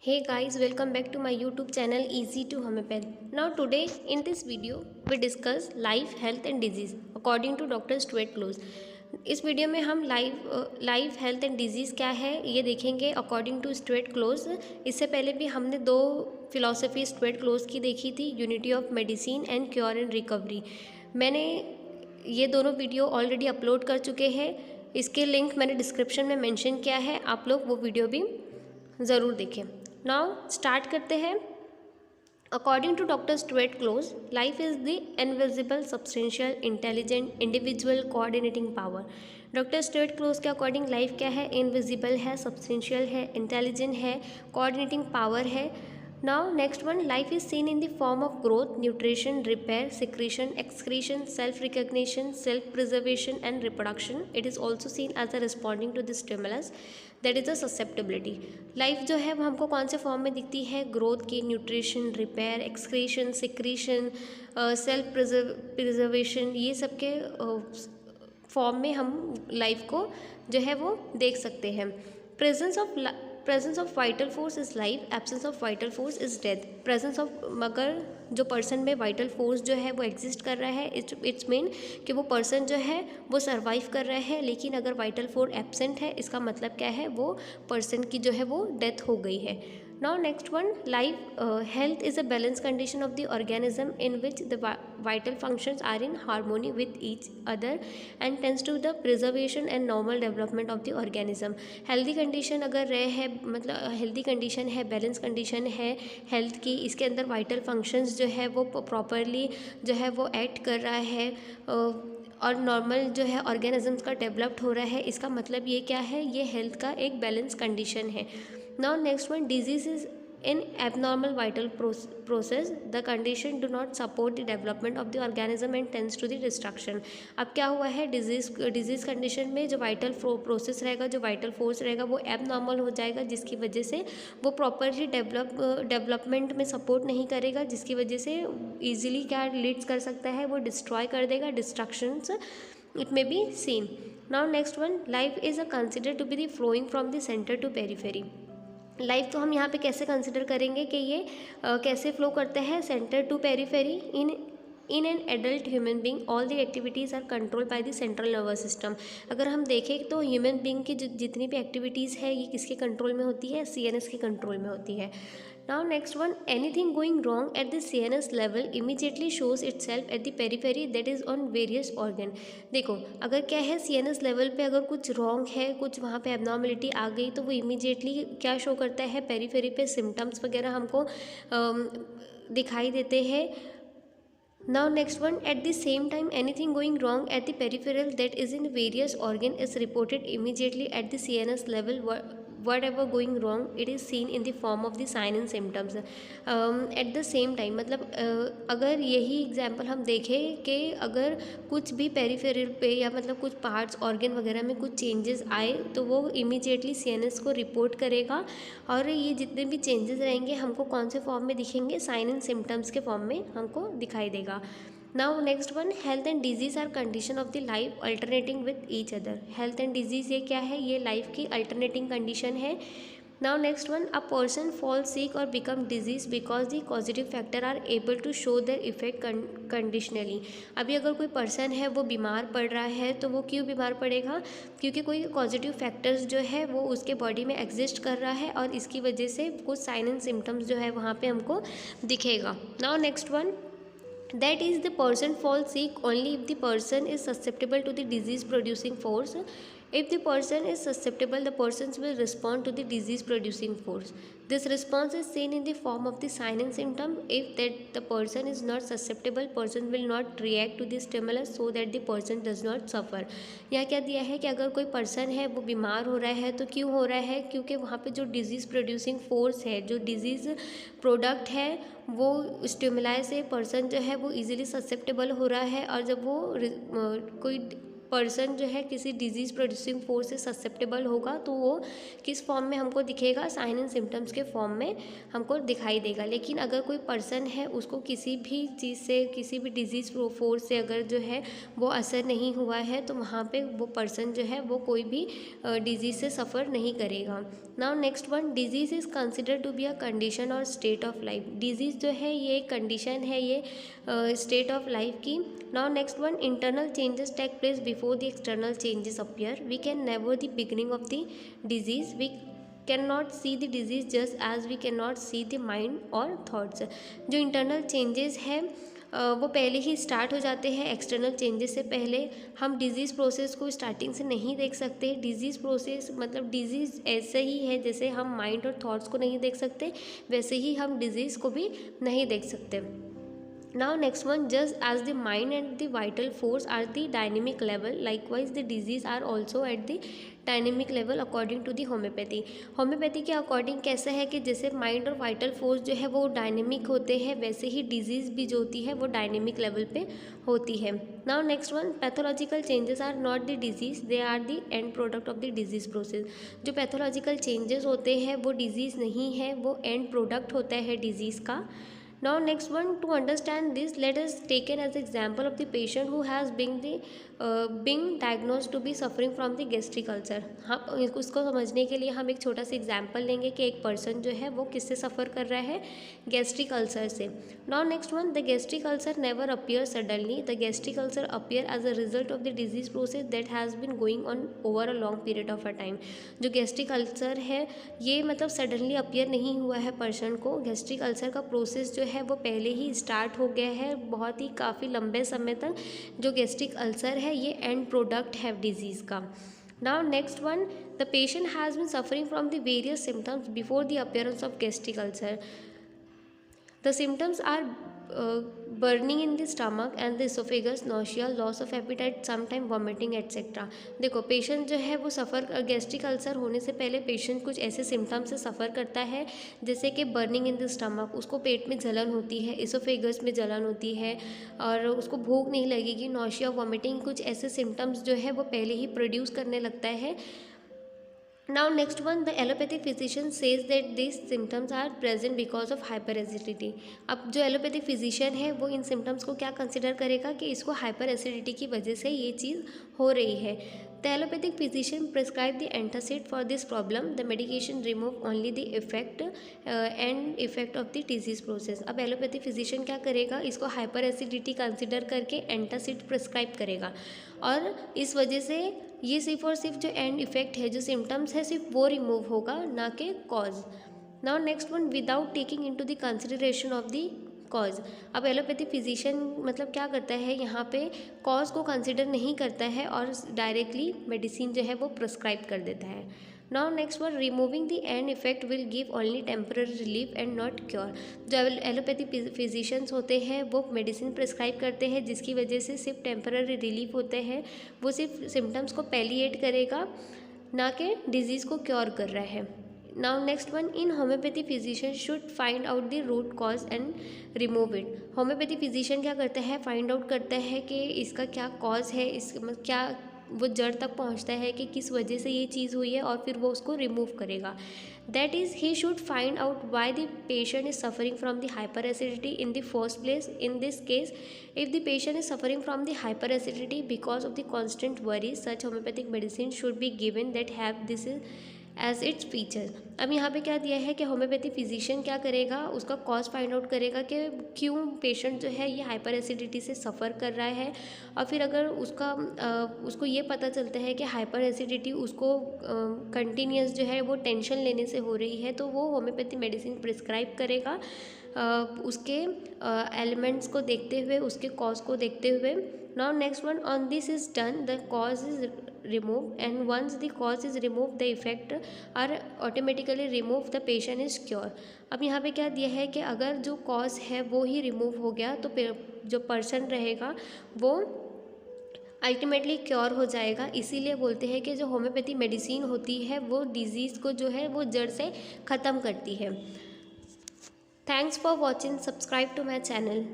Hey guys, welcome back to my YouTube channel Easy to Homeopath. Now today in this video we discuss life, health and disease according to Dr. Stuart Close. इस video में हम life health and disease क्या है ये देखेंगे according to Stuart close. इससे पहले भी हमने दो फिलॉसफी स्टुअर्ट क्लोज की देखी थी, unity of medicine and cure and recovery. मैंने ये दोनों वीडियो ऑलरेडी अपलोड कर चुके हैं, इसके लिंक मैंने डिस्क्रिप्शन में मेंशन किया है, आप लोग वो वीडियो भी ज़रूर देखें। नाउ स्टार्ट करते हैं। According to doctor Stuart Close, life is the invisible substantial intelligent individual coordinating power. Doctor Stuart Close के अकॉर्डिंग लाइफ क्या है? इनविजिबल है, सब्सटेंशियल है, इंटेलिजेंट है, कोऑर्डिनेटिंग पावर है। Now next one, life is seen in the form of growth, nutrition, repair, secretion, excretion, self recognition, self preservation and reproduction. It is also seen as a responding to the stimulus, that is a susceptibility. Life जो है वो हमको कौन से form में दिखती है? Growth की, nutrition, repair, excretion, secretion, self preservation, ये सब के फॉर्म में हम लाइफ को जो है वो देख सकते हैं। Presence of vital force is life, absence of vital force is death. Presence of, मगर जो पर्सन में वाइटल फोर्स जो है वो एग्जिस्ट कर रहा है, इट्स मीन कि वो पर्सन जो है वो सर्वाइव कर रहा है। लेकिन अगर वाइटल फोर्स एब्सेंट है, इसका मतलब क्या है? वो पर्सन की जो है वो डेथ हो गई है। Now next one, life health is a balance condition of the organism in which the vital functions are in harmony with each other and tends to the preservation and normal development of the organism. Healthy condition अगर रहे है, मतलब healthy condition है, balance condition है health की, इसके अंदर vital functions जो है वो प्रॉपरली जो है वो एक्ट कर रहा है और नॉर्मल जो है ऑर्गेनिजम्स का डेवलप्ड हो रहा है, इसका मतलब ये क्या है? ये हेल्थ का एक बैलेंस कंडीशन है। Now next one, disease is in abnormal vital process, the condition do not support the development of the organism and tends to the destruction. अब क्या हुआ है? डिजीज़ कंडीशन में जो वाइटल प्रोसेस रहेगा, जो वाइटल फोर्स रहेगा, वो एबनॉर्मल हो जाएगा, जिसकी वजह से वो प्रॉपरली डेवलपमेंट में सपोर्ट नहीं करेगा, जिसकी वजह से ईजिली क्या लीड्स कर सकता है? वो डिस्ट्रॉय कर देगा, destructions it may be seen. Now next one, life is a consider to be the flowing from the centre to periphery. Life तो हम यहाँ पे कैसे कंसिडर करेंगे कि ये कैसे फ्लो करता है? Centre to periphery. In an adult human being all the activities are control by the central nervous system. अगर हम देखें तो ह्यूमन बींग की जितनी भी एक्टिविटीज़ है ये किसके कंट्रोल में होती है? CNS के कंट्रोल में होती है। Now next one, anything going wrong at the CNS level immediately shows itself at the periphery, that is on various organ. देखो, अगर क्या है, CNS लेवल पे अगर कुछ रॉन्ग है, कुछ वहाँ पे एबनॉर्मलिटी आ गई, तो वो इमीजिएटली क्या शो करता है? पेरीफेरी पे सिम्टम्स वगैरह हमको दिखाई देते हैं। Now next one, at the same time anything going wrong at the peripheral that is in various organ is reported immediately at the CNS level. Whatever going wrong, it is seen in the form of the sign and symptoms. At the same time, मतलब अगर यही example हम देखें कि अगर कुछ भी peripheral पे या मतलब कुछ पार्ट्स ऑर्गन वगैरह में कुछ चेंजेस आए, तो वो इमीडिएटली CNS को रिपोर्ट करेगा, और ये जितने भी चेंजेस रहेंगे हमको कौन से फॉर्म में दिखेंगे? साइन एंड सिम्टम्स के फॉर्म में हमको दिखाई देगा। Now next one, health and disease are condition of the life alternating with each other. Health and disease ये क्या है? ये लाइफ की अल्टरनेटिंग कंडीशन है। Now next one, a person fall sick और become disease because the positive factor are able to show their effect conditionally. अभी अगर कोई पर्सन है वो बीमार पड़ रहा है, तो वो क्यों बीमार पड़ेगा? क्योंकि कोई पॉजिटिव फैक्टर्स जो है वो उसके बॉडी में एग्जिस्ट कर रहा है, और इसकी वजह से कुछ साइन एंड सिम्टम्स जो है वहाँ पे हमको दिखेगा। Now next one, that is the person falls sick only if the person is susceptible to the disease producing force. If the person is susceptible, the persons will respond to the disease producing force. This response is seen in the form of the sign and symptom. If that the person is not susceptible, person will not react to the stimulus, so that the person does not suffer. यहाँ क्या दिया है कि अगर कोई person है वो बीमार हो रहा है, तो क्यों हो रहा है? क्योंकि वहाँ पे जो डिजीज़ प्रोड्यूसिंग फोर्स है, जो डिजीज़ प्रोडक्ट है, वो स्टिमुलाई से पर्सन जो है वो इजीली ससेप्टेबल हो रहा है, और जब वो कोई पर्सन जो है किसी डिजीज़ प्रोड्यूसिंग फोर्स से ससेप्टेबल होगा तो वो किस फॉर्म में हमको दिखेगा, साइन एंड सिम्टम्स के फॉर्म में हमको दिखाई देगा। लेकिन अगर कोई पर्सन है उसको किसी भी चीज़ से, किसी भी डिजीज़ फोर्स से अगर जो है वो असर नहीं हुआ है तो वहाँ पे वो पर्सन जो है वो कोई भी डिजीज़ से सफ़र नहीं करेगा। Now next one, disease is consider to be a condition और स्टेट ऑफ लाइफ। डिजीज़ जो है ये एक कंडीशन है, ये स्टेट ऑफ लाइफ की। Now next one, internal changes take place before the external changes appear. We can never the beginning of the disease. We can not see the disease just as we can not see the mind और thoughts. जो internal changes है वो पहले ही start हो जाते हैं, external changes से पहले। हम डिजीज़ प्रोसेस को स्टार्टिंग से नहीं देख सकते। डिजीज़ प्रोसेस मतलब डिजीज़ ऐसे ही है जैसे हम माइंड और थॉट्स को नहीं देख सकते, वैसे ही हम डिजीज़ को भी नहीं देख सकते। Now next one, just as the mind and the vital force are the dynamic level, likewise the disease are also at the dynamic level according to the homeopathy. Homeopathy के अकॉर्डिंग कैसा है कि जैसे माइंड और vital force जो है वो dynamic होते हैं, वैसे ही डिजीज़ भी जो होती है वो डायनेमिक लेवल पे होती है। Now next one, pathological changes are not the disease, they are the end product of the disease process. जो पैथोलॉजिकल चेंजेस होते हैं वो डिजीज़ नहीं है, वो एंड प्रोडक्ट होता है डिजीज़ का। Now next one, to understand this, let us take an as example of the patient who has been diagnosed to be suffering from the gastric ulcer। हम उसको समझने के लिए हम एक छोटा सा एग्जाम्पल लेंगे कि एक पर्सन जो है वो किससे सफ़र कर रहा है, गैस्ट्रिक अल्सर से। Now next one, the gastric ulcer never appear suddenly, the gastric ulcer appear as a result of the disease process that has been going on over a long period of a time. जो gastric ulcer है ये मतलब suddenly appear नहीं हुआ है person को, gastric ulcer का process जो है वो पहले ही स्टार्ट हो गया है, बहुत ही काफ़ी लंबे समय तक जो गैस्ट्रिक अल्सर है ये एंड प्रोडक्ट है डिजीज़ का। Now next one, the patient has been suffering from the various symptoms before the appearance of gastric ulcer. The symptoms are burning in the stomach and the oesophagus, nausea, loss of appetite, sometime vomiting etcetera. देखो patient जो है वो सफ़र gastric ulcer होने से पहले patient कुछ ऐसे symptoms से सफ़र करता है जैसे कि बर्निंग इन द स्टमक, उसको पेट में जलन होती है, इसोफेगस में जलन होती है और उसको भूख नहीं लगेगी, नोशिया, वॉमिटिंग, कुछ ऐसे सिम्टम्स जो है वो पहले ही प्रोड्यूस करने लगता है। Now next one, the allopathic physician says that these symptoms are present because of hyperacidity। अब जो एलोपैथिक फिजिशियन है वो इन सिम्टम्स को क्या कंसिडर करेगा कि इसको हाइपर एसिडिटी की वजह से ये चीज़ हो रही है। The allopathic physician prescribe the antacid for this problem, the medication remove only the effect and effect of the disease process. अब एलोपैथिक फिजिशियन क्या करेगा, इसको हाइपर एसिडिटी कंसिडर करके एंटासिड प्रिस्क्राइब करेगा और इस वजह से ये सिर्फ और सिर्फ जो एंड इफेक्ट है, जो सिम्टम्स है, सिर्फ वो रिमूव होगा, ना कि cause. Now next one, without taking into the consideration of the cause. अब एलोपैथिक फिजिशियन मतलब क्या करता है, यहाँ पे कॉज को कंसिडर नहीं करता है और डायरेक्टली मेडिसिन जो है वो प्रिस्क्राइब कर देता है। Now next one, removing the end effect will give only temporary relief and not cure. जो एलोपैथिक फिजिशियंस होते हैं वो मेडिसिन प्रिस्क्राइब करते हैं जिसकी वजह से सिर्फ टेम्पररी रिलीफ होते हैं, वो सिर्फ सिम्टम्स को पैलिएट करेगा, ना कि डिजीज़ को क्योर कर रहा है। Now next one, in homeopathy physician should find out the root cause and remove it. Homeopathy physician क्या करता है, फाइंड आउट करता है कि इसका क्या कॉज है, इस क्या वो जड़ तक पहुंचता है कि किस वजह से ये चीज़ हुई है और फिर वो उसको रिमूव करेगा। That is he should find out why the patient is suffering from the hyper acidity in the first place. In this case, if the patient is suffering from the hyper acidity because of the constant worry, such homeopathic medicine should be given that have this is as its feature. अब यहाँ पे क्या दिया है कि homeopathy physician क्या करेगा, उसका कॉज फाइंड आउट करेगा कि क्यों पेशेंट जो है ये हाइपर एसिडिटी से सफ़र कर रहा है और फिर अगर उसको ये पता चलता है कि हाइपर एसिडिटी उसको कंटिन्यूस जो है वो टेंशन लेने से हो रही है तो वो होम्योपैथी मेडिसिन प्रिस्क्राइब करेगा उसके एलिमेंट्स को देखते हुए, उसके कॉज को देखते हुए। Now next one, on this is done the cause is remove and once the cause is remove the effect are automatically remove, the patient is cure. अब यहाँ पे क्या दिया है कि अगर जो कॉज है वो ही रिमूव हो गया तो जो पर्सन रहेगा वो अल्टीमेटली क्योर हो जाएगा। इसीलिए बोलते हैं कि जो होम्योपैथी मेडिसिन होती है वो डिजीज़ को जो है वो जड़ से ख़त्म करती है। Thanks for watching, subscribe to my channel.